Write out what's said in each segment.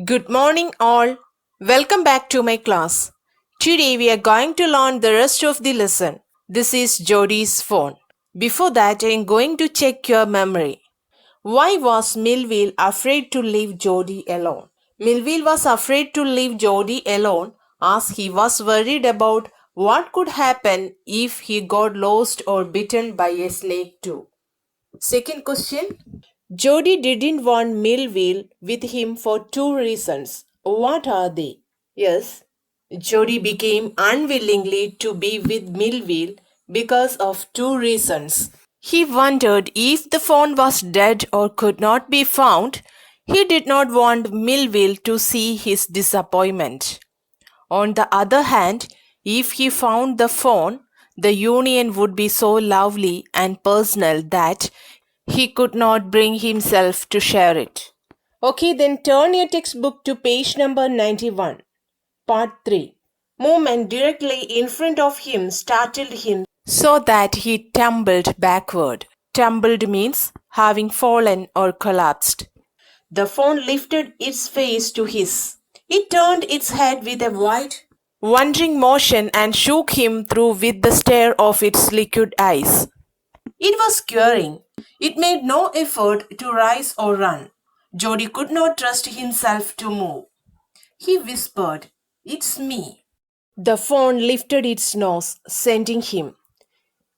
Good morning, all. Welcome back to my class. Today we are going to learn the rest of the lesson. This is Jody's phone. Before that, I am going to check your memory. Why was Millville afraid to leave Jody alone? Millville was afraid to leave Jody alone as he was worried about what could happen if he got lost or bitten by a snake too. Second question. Jody didn't want Millville with him for two reasons. What are they? Yes, Jody became unwillingly to be with Millville because of two reasons. He wondered if the fawn was dead or could not be found. He did not want Millville to see his disappointment. On the other hand, if he found the fawn, the union would be so lovely and personal that he could not bring himself to share it. Okay, then turn your textbook to page number 91, part 3. Movement directly in front of him startled him so that he tumbled backward. Tumbled means having fallen or collapsed. The fawn lifted its face to his. It turned its head with a wide, wondering motion and shook him through with the stare of its liquid eyes. It was curing. It made no effort to rise or run. Jody could not trust himself to move. He whispered, "It's me." The fawn lifted its nose, scenting him.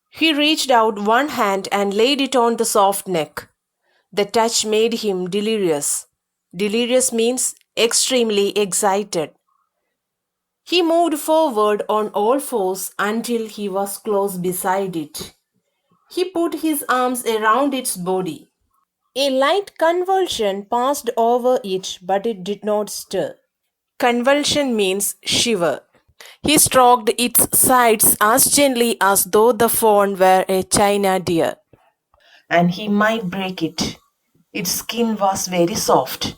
He reached out one hand and laid it on the soft neck. The touch made him delirious. Delirious means extremely excited. He moved forward on all fours until he was close beside it. He put his arms around its body. A light convulsion passed over it, but it did not stir. Convulsion means shiver. He stroked its sides as gently as though the fawn were a china deer, and he might break it. Its skin was very soft.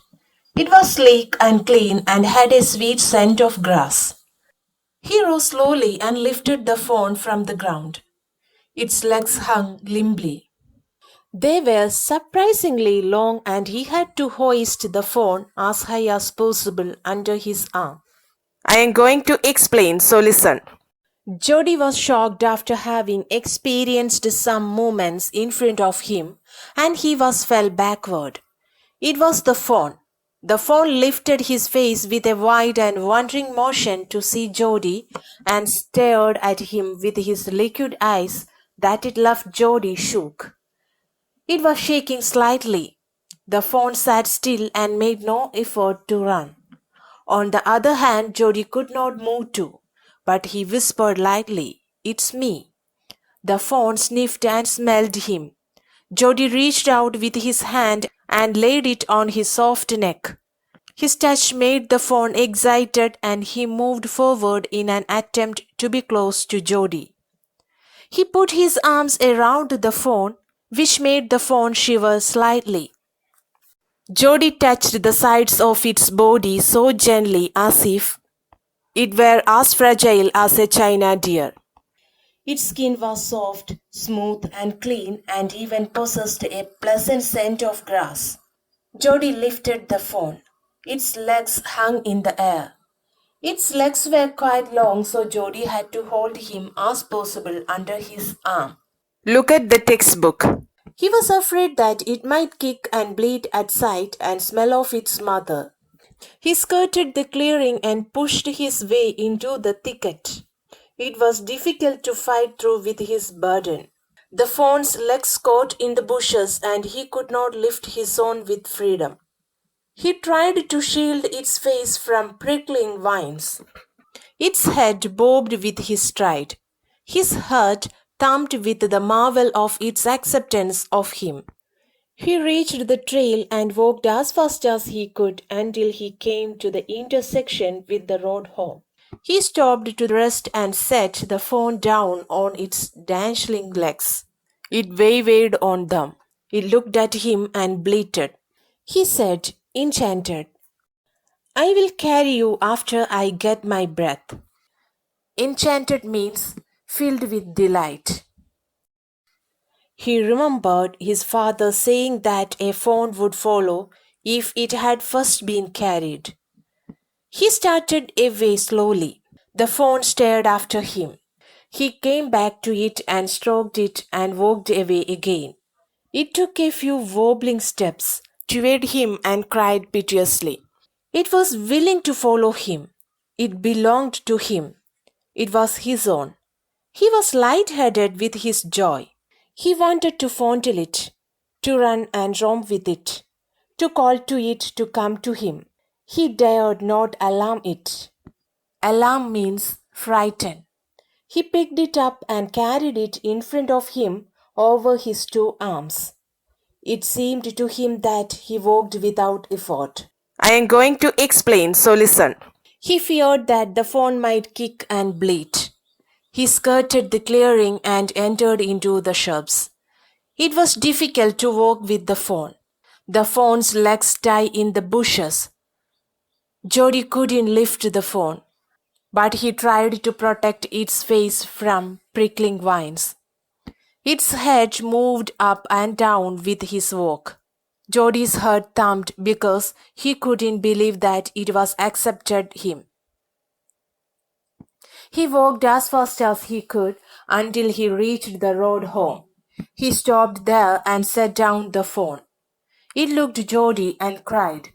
It was sleek and clean and had a sweet scent of grass. He rose slowly and lifted the fawn from the ground. Its legs hung limply. They were surprisingly long, and he had to hoist the fawn as high as possible under his arm. I am going to explain, so listen. Jody was shocked after having experienced some movements in front of him, and he was fell backward. It was the fawn. The fawn lifted his face with a wide and wondering motion to see Jody and stared at him with his liquid eyes that it left Jody shook. It was shaking slightly. The fawn sat still and made no effort to run. On the other hand, Jody could not move too, but he whispered lightly, "It's me." The fawn sniffed and smelled him. Jody reached out with his hand and laid it on his soft neck. His touch made the fawn excited, and he moved forward in an attempt to be close to Jody. He put his arms around the fawn, which made the fawn shiver slightly. Jody touched the sides of its body so gently as if it were as fragile as a china deer. Its skin was soft, smooth, and clean, and even possessed a pleasant scent of grass. Jody lifted the fawn. Its legs hung in the air. Its legs were quite long, so Jody had to hold him as possible under his arm. Look at the textbook. He was afraid that it might kick and bleat at sight and smell of its mother. He skirted the clearing and pushed his way into the thicket. It was difficult to fight through with his burden. The fawn's legs caught in the bushes, and he could not lift his own with freedom. He tried to shield its face from prickling vines. Its head bobbed with his stride. His heart thumped with the marvel of its acceptance of him. He reached the trail and walked as fast as he could until he came to the intersection with the road home. He stopped to rest and set the fawn down on its dangling legs. It wavered on them. It looked at him and bleated. He said, enchanted, "I will carry you after I get my breath." Enchanted means filled with delight. He remembered his father saying that a fawn would follow if it had first been carried. He started away slowly. The fawn stared after him. He came back to it and stroked it and walked away again. It took a few wobbling steps toward him and cried piteously. It was willing to follow him. It belonged to him. It was his own. He was light-headed with his joy. He wanted to fondle it, to run and romp with it, to call to it to come to him. He dared not alarm it. Alarm means frighten. He picked it up and carried it in front of him over his two arms. It seemed to him that he walked without effort. I am going to explain, so listen. He feared that the fawn might kick and bleat. He skirted the clearing and entered into the shrubs. It was difficult to walk with the fawn. The fawn's legs tied in the bushes. Jody couldn't lift the fawn, but he tried to protect its face from prickling vines. Its head moved up and down with his walk. Jody's heart thumped because he couldn't believe that it was accepted him. He walked as fast as he could until he reached the road home. He stopped there and set down the phone. It looked at Jody and cried.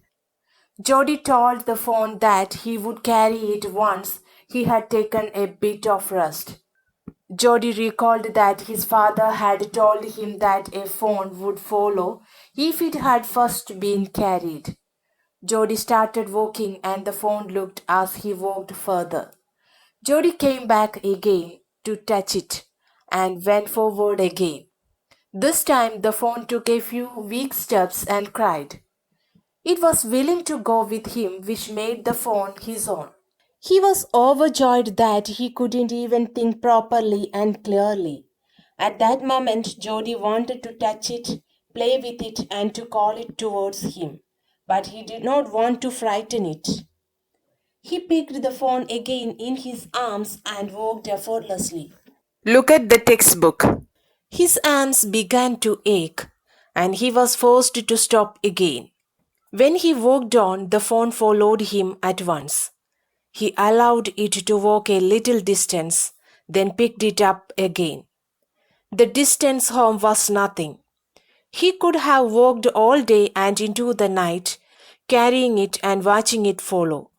Jody told the phone that he would carry it once he had taken a bit of rest. Jody recalled that his father had told him that a fawn would follow if it had first been carried. Jody started walking and the fawn looked as he walked further. Jody came back again to touch it and went forward again. This time the fawn took a few weak steps and cried. It was willing to go with him, which made the fawn his own. He was overjoyed that he couldn't even think properly and clearly. At that moment, Jody wanted to touch it, play with it, and to call it towards him, but he did not want to frighten it. He picked the fawn again in his arms and walked effortlessly. Look at the textbook. His arms began to ache, and he was forced to stop again. When he walked on, the fawn followed him at once. He allowed it to walk a little distance, then picked it up again. The distance home was nothing. He could have walked all day and into the night, carrying it and watching it follow.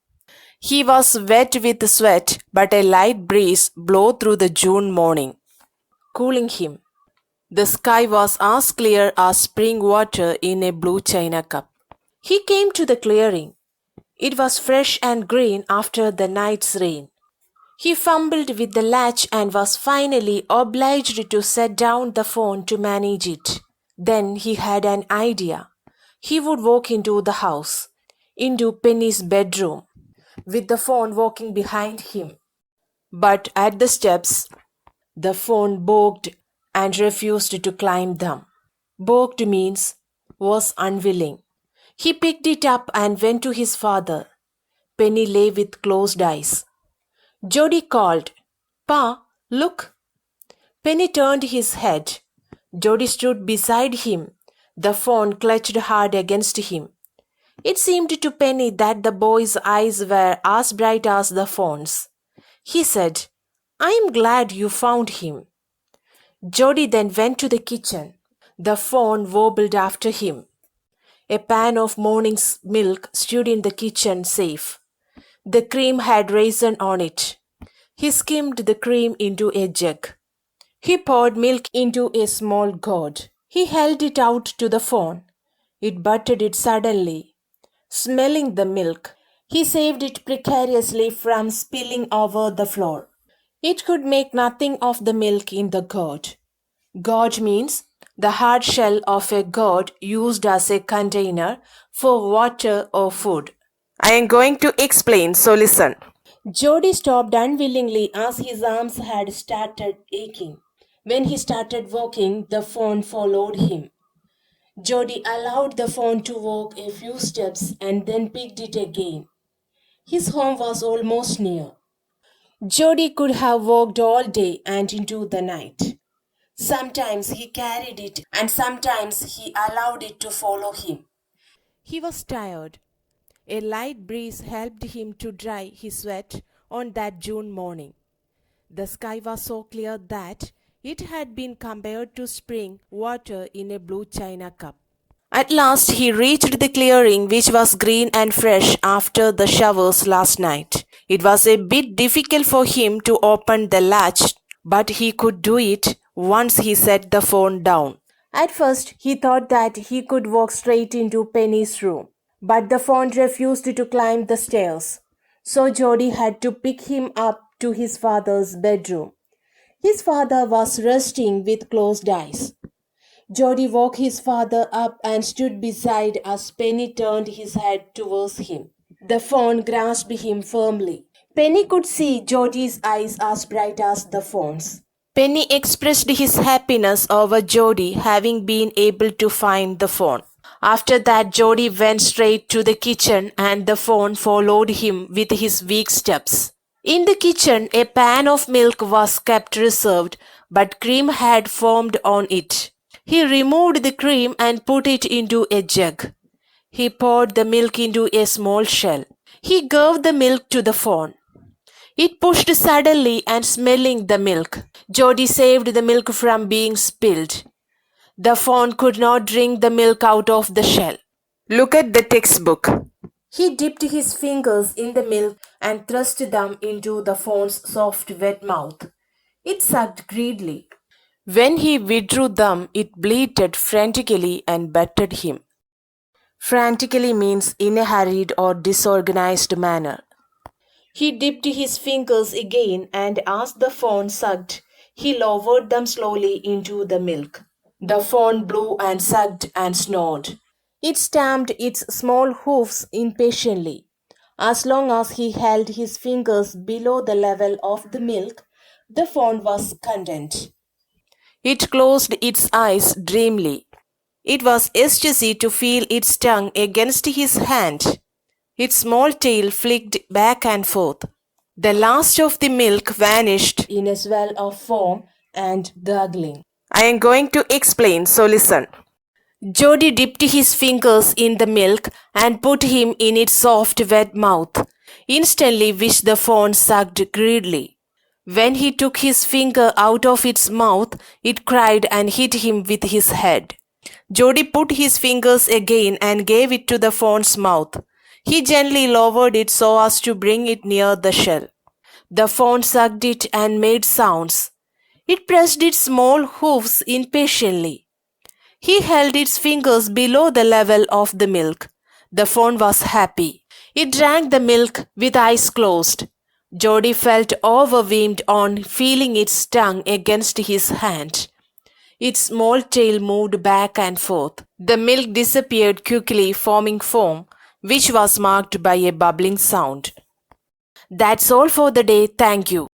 He was wet with sweat, but a light breeze blew through the June morning, cooling him. The sky was as clear as spring water in a blue china cup. He came to the clearing. It was fresh and green after the night's rain. He fumbled with the latch and was finally obliged to set down the phone to manage it. Then he had an idea. He would walk into the house, into Penny's bedroom, with the phone walking behind him. But at the steps, the phone balked and refused to climb them. Balked means was unwilling. He picked it up and went to his father. Penny lay with closed eyes. Jody called, "Pa, look." Penny turned his head. Jody stood beside him. The phone clutched hard against him. It seemed to Penny that the boy's eyes were as bright as the phone's. He said, "I'm glad you found him." Jody then went to the kitchen. The phone wobbled after him. A pan of morning's milk stood in the kitchen safe. The cream had risen on it. He skimmed the cream into a jug. He poured milk into a small gourd. He held it out to the fawn. It butted it suddenly. Smelling the milk, he saved it precariously from spilling over the floor. It could make nothing of the milk in the gourd. Gourd means the hard shell of a gourd used as a container for water or food. I am going to explain, so listen. Jody stopped unwillingly as his arms had started aching. When he started walking, the fawn followed him. Jody allowed the fawn to walk a few steps and then picked it again. His home was almost near. Jody could have walked all day and into the night. Sometimes he carried it and sometimes he allowed it to follow him. He was tired. A light breeze helped him to dry his sweat on that June morning. The sky was so clear that it had been compared to spring water in a blue china cup. At last he reached the clearing, which was green and fresh after the showers last night. It was a bit difficult for him to open the latch, but he could do it once he set the phone down. At first he thought that he could walk straight into Penny's room, but the Fawn refused to climb the stairs. So Jody had to pick him up to his father's bedroom. His father was resting with closed eyes. Jody woke his father up and stood beside as Penny turned his head towards him. The Fawn grasped him firmly. Penny could see Jody's eyes as bright as the Fawn's. Penny expressed his happiness over Jody having been able to find the Fawn. After that, Jody went straight to the kitchen and the Fawn followed him with his weak steps. In the kitchen, a pan of milk was kept reserved, but cream had formed on it. He removed the cream and put it into a jug. He poured the milk into a small shell. He gave the milk to the Fawn. It pushed suddenly and smelling the milk. Jody saved the milk from being spilled. The Fawn could not drink the milk out of the shell. Look at the textbook. He dipped his fingers in the milk and thrust them into the Fawn's soft wet mouth. It sucked greedily. When he withdrew them, it bleated frantically and battered him. Frantically means in a hurried or disorganized manner. He dipped his fingers again and as the Fawn sucked, he lowered them slowly into the milk. The Fawn blew and sucked and snored. It stamped its small hoofs impatiently. As long as he held his fingers below the level of the milk, the Fawn was content. It closed its eyes dreamily. It was ecstasy to feel its tongue against his hand. Its small tail flicked back and forth. The last of the milk vanished in a swell of foam and gurgling. I am going to explain, so listen. Jody dipped his fingers in the milk and put him in its soft wet mouth, instantly which the Fawn sucked greedily. When he took his finger out of its mouth, it cried and hit him with his head. Jody put his fingers again and gave it to the Fawn's mouth. He gently lowered it so as to bring it near the shell. The Fawn sucked it and made sounds. It pressed its small hoofs impatiently. He held its fingers below the level of the milk. The Fawn was happy. It drank the milk with eyes closed. Jody felt overwhelmed on feeling its tongue against his hand. Its small tail moved back and forth. The milk disappeared quickly, forming foam, which was marked by a bubbling sound. That's all for the day. Thank you.